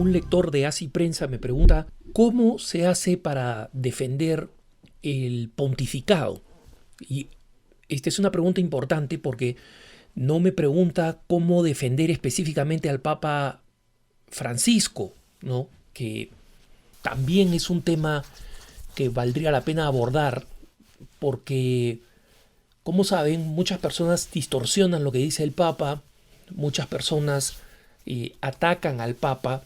Un lector de Así Prensa me pregunta cómo se hace para defender el pontificado. Y esta es una pregunta importante porque no me pregunta cómo defender específicamente al Papa Francisco, ¿no? Que también es un tema que valdría la pena abordar porque, como saben, muchas personas distorsionan lo que dice el Papa, muchas personas atacan al Papa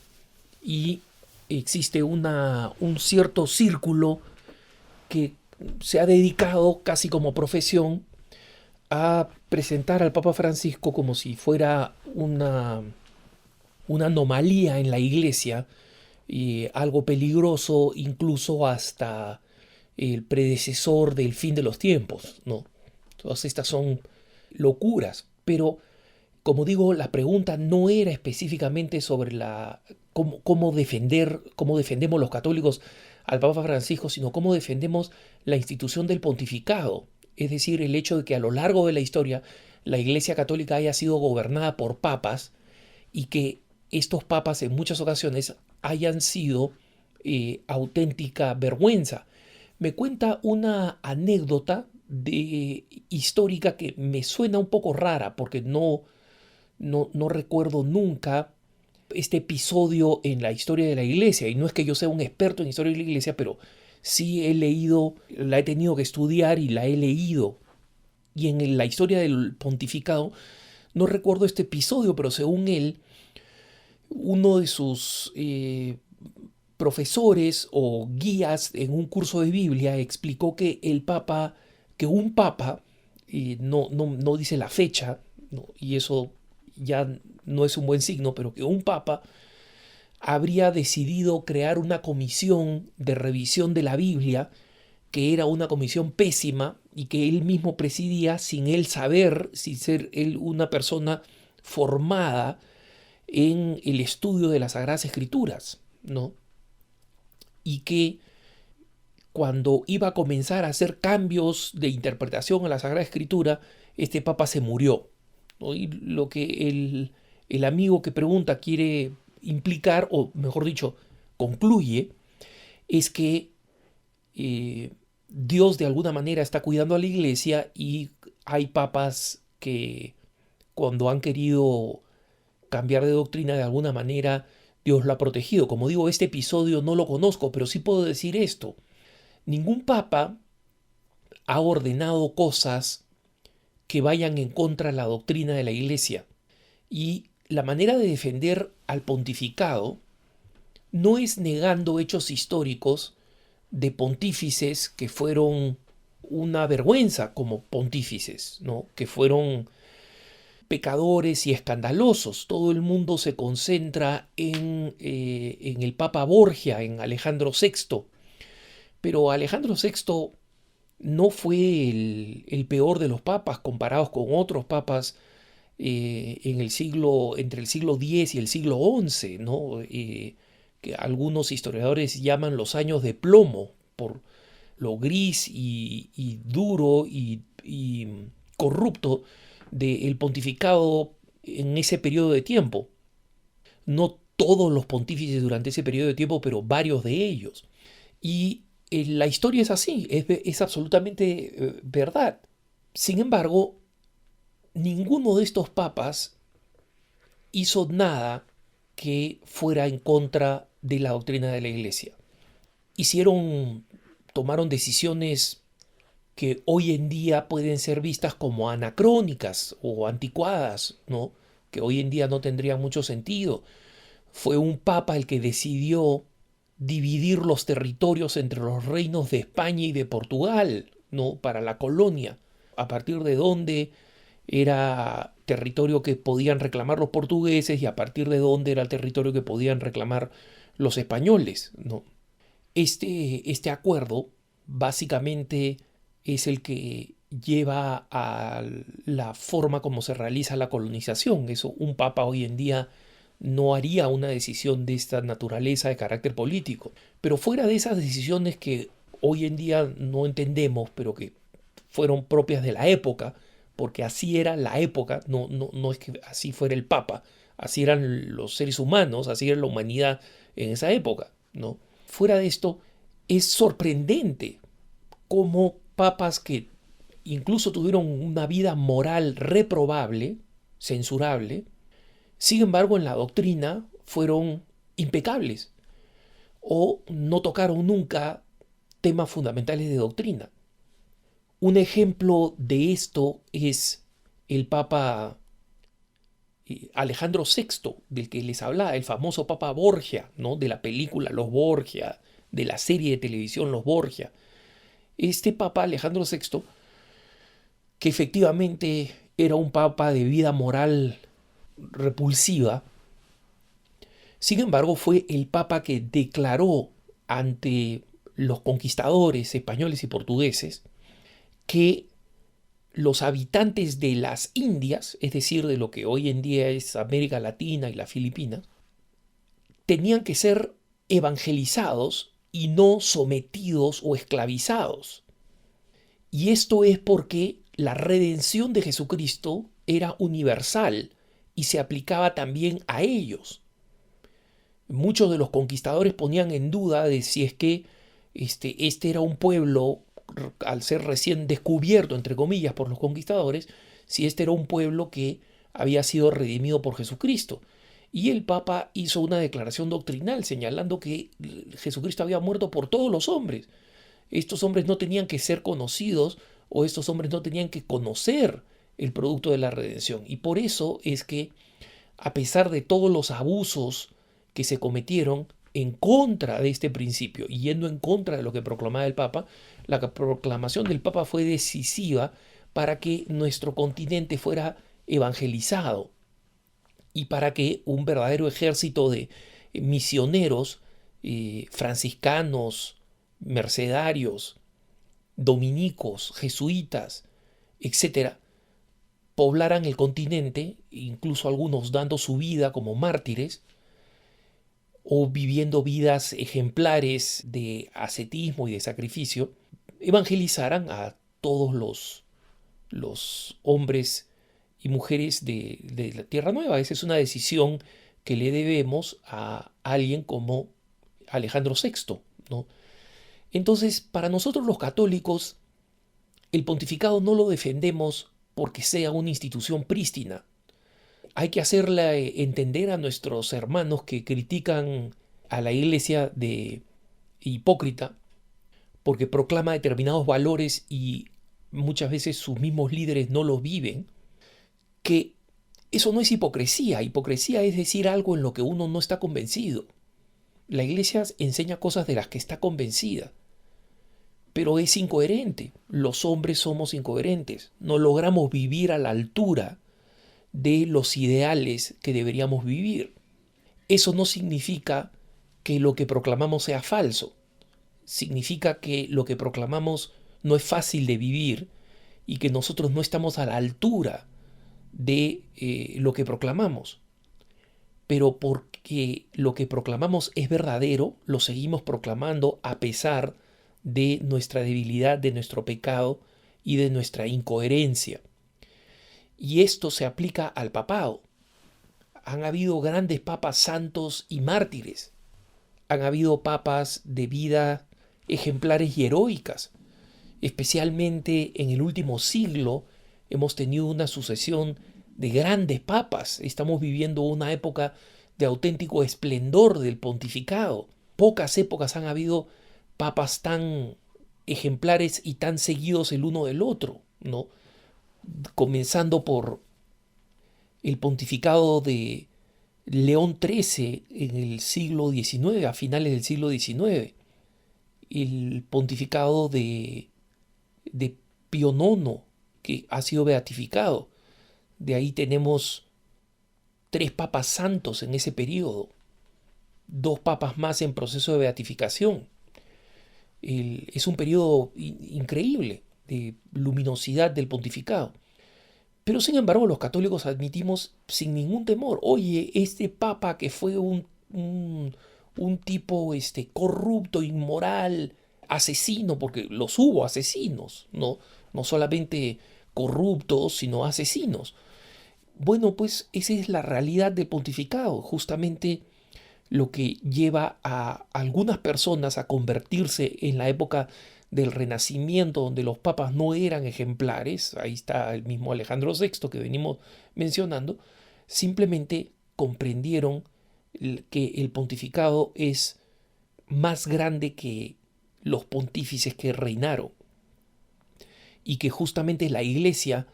y existe un cierto círculo que se ha dedicado casi como profesión a presentar al Papa Francisco como si fuera una anomalía en la iglesia, algo peligroso, incluso hasta el predecesor del fin de los tiempos, ¿no? Todas estas son locuras, pero como digo, la pregunta no era específicamente sobre cómo defendemos los católicos al Papa Francisco, sino cómo defendemos la institución del pontificado. Es decir, el hecho de que a lo largo de la historia la Iglesia Católica haya sido gobernada por papas y que estos papas en muchas ocasiones hayan sido auténtica vergüenza. Me cuenta una anécdota histórica que me suena un poco rara porque no recuerdo nunca este episodio en la historia de la iglesia. Y no es que yo sea un experto en historia de la iglesia, pero sí he leído, la he tenido que estudiar y la he leído. Y en la historia del pontificado no recuerdo este episodio, pero según él, uno de sus profesores o guías en un curso de Biblia explicó que un papa, no dice la fecha, ¿no? Y eso ya no es un buen signo, pero que un papa habría decidido crear una comisión de revisión de la Biblia, que era una comisión pésima y que él mismo presidía sin él saber, sin ser él una persona formada en el estudio de las Sagradas Escrituras, ¿no? Y que cuando iba a comenzar a hacer cambios de interpretación a la Sagrada Escritura, este papa se murió, ¿no? Y lo que el amigo que pregunta quiere implicar, o mejor dicho, concluye, es que Dios de alguna manera está cuidando a la iglesia y hay papas que cuando han querido cambiar de doctrina de alguna manera Dios lo ha protegido. Como digo, este episodio no lo conozco, pero sí puedo decir esto. Ningún papa ha ordenado cosas que vayan en contra de la doctrina de la iglesia. Y la manera de defender al pontificado no es negando hechos históricos de pontífices que fueron una vergüenza como pontífices, ¿no? Que fueron pecadores y escandalosos. Todo el mundo se concentra en el Papa Borgia, en Alejandro VI. Pero Alejandro VI no fue el peor de los papas comparados con otros papas entre el siglo X y el siglo XI, ¿no? Que algunos historiadores llaman los años de plomo por lo gris y duro y corrupto del pontificado en ese periodo de tiempo. No todos los pontífices durante ese periodo de tiempo, pero varios de ellos. Y la historia es así, es absolutamente verdad. Sin embargo, ninguno de estos papas hizo nada que fuera en contra de la doctrina de la iglesia. Tomaron decisiones que hoy en día pueden ser vistas como anacrónicas o anticuadas, ¿no? Que hoy en día no tendrían mucho sentido. Fue un papa el que decidió dividir los territorios entre los reinos de España y de Portugal, ¿no? Para la colonia, a partir de donde era territorio que podían reclamar los portugueses y a partir de donde era el territorio que podían reclamar los españoles, ¿no? Este acuerdo básicamente es el que lleva a la forma como se realiza la colonización. Eso, un papa hoy en día no haría una decisión de esta naturaleza de carácter político. Pero fuera de esas decisiones que hoy en día no entendemos, pero que fueron propias de la época, porque así era la época, no es que así fuera el Papa, así eran los seres humanos, así era la humanidad en esa época, ¿no? Fuera de esto, es sorprendente cómo papas que incluso tuvieron una vida moral reprobable, censurable, sin embargo en la doctrina fueron impecables o no tocaron nunca temas fundamentales de doctrina. Un ejemplo de esto es el Papa Alejandro VI, del que les hablaba, el famoso Papa Borgia, ¿no? De la película Los Borgia, de la serie de televisión Los Borgia. Este Papa Alejandro VI, que efectivamente era un papa de vida moral repulsiva, sin embargo fue el papa que declaró ante los conquistadores españoles y portugueses que los habitantes de las Indias, es decir, de lo que hoy en día es América Latina y las Filipinas, tenían que ser evangelizados y no sometidos o esclavizados. Y esto es porque la redención de Jesucristo era universal y se aplicaba también a ellos. Muchos de los conquistadores ponían en duda de si es que este era un pueblo, al ser recién descubierto, entre comillas, por los conquistadores, si este era un pueblo que había sido redimido por Jesucristo. Y el Papa hizo una declaración doctrinal señalando que Jesucristo había muerto por todos los hombres. Estos hombres no tenían que ser conocidos o estos hombres no tenían que conocer el producto de la redención. Y por eso es que, a pesar de todos los abusos que se cometieron en contra de este principio y yendo en contra de lo que proclamaba el Papa, la proclamación del Papa fue decisiva para que nuestro continente fuera evangelizado y para que un verdadero ejército de misioneros franciscanos, mercedarios, dominicos, jesuitas, etcétera, poblaran el continente, incluso algunos dando su vida como mártires o viviendo vidas ejemplares de ascetismo y de sacrificio, evangelizaran a todos los hombres y mujeres de la Tierra Nueva. Esa es una decisión que le debemos a alguien como Alejandro VI, ¿no? Entonces, para nosotros los católicos, el pontificado no lo defendemos porque sea una institución prístina. Hay que hacerle entender a nuestros hermanos que critican a la iglesia de hipócrita porque proclama determinados valores y muchas veces sus mismos líderes no los viven, que eso no es hipocresía. Hipocresía es decir algo en lo que uno no está convencido. La iglesia enseña cosas de las que está convencida, pero es incoherente. Los hombres somos incoherentes. No logramos vivir a la altura de los ideales que deberíamos vivir. Eso no significa que lo que proclamamos sea falso. Significa que lo que proclamamos no es fácil de vivir y que nosotros no estamos a la altura de lo que proclamamos. Pero porque lo que proclamamos es verdadero, lo seguimos proclamando a pesar de nuestra debilidad, de nuestro pecado y de nuestra incoherencia. Y esto se aplica al papado. Han habido grandes papas santos y mártires. Han habido papas de vida ejemplares y heroicas. Especialmente en el último siglo hemos tenido una sucesión de grandes papas. Estamos viviendo una época de auténtico esplendor del pontificado. Pocas épocas han habido papas tan ejemplares y tan seguidos el uno del otro, ¿no? Comenzando por el pontificado de León XIII en el siglo XIX, a finales del siglo XIX, el pontificado de Pío IX, que ha sido beatificado. De ahí tenemos 3 papas santos en ese periodo, 2 papas más en proceso de beatificación. Es un periodo increíble de luminosidad del pontificado. Pero sin embargo los católicos admitimos sin ningún temor, oye, este papa que fue un tipo corrupto, inmoral, asesino, porque los hubo asesinos, no solamente corruptos, sino asesinos. Bueno, pues esa es la realidad del pontificado, justamente lo que lleva a algunas personas a convertirse en la época del Renacimiento, donde los papas no eran ejemplares, ahí está el mismo Alejandro VI que venimos mencionando, simplemente comprendieron que el pontificado es más grande que los pontífices que reinaron y que justamente la iglesia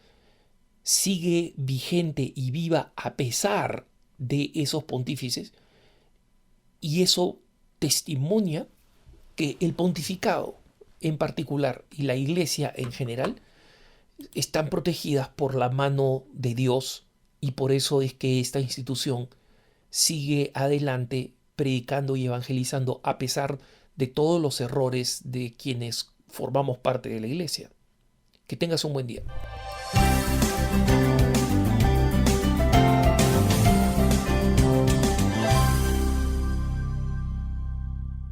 sigue vigente y viva a pesar de esos pontífices, y eso testimonia que el pontificado en particular y la iglesia en general están protegidas por la mano de Dios, y por eso es que esta institución sigue adelante predicando y evangelizando a pesar de todos los errores de quienes formamos parte de la iglesia. Que tengas un buen día.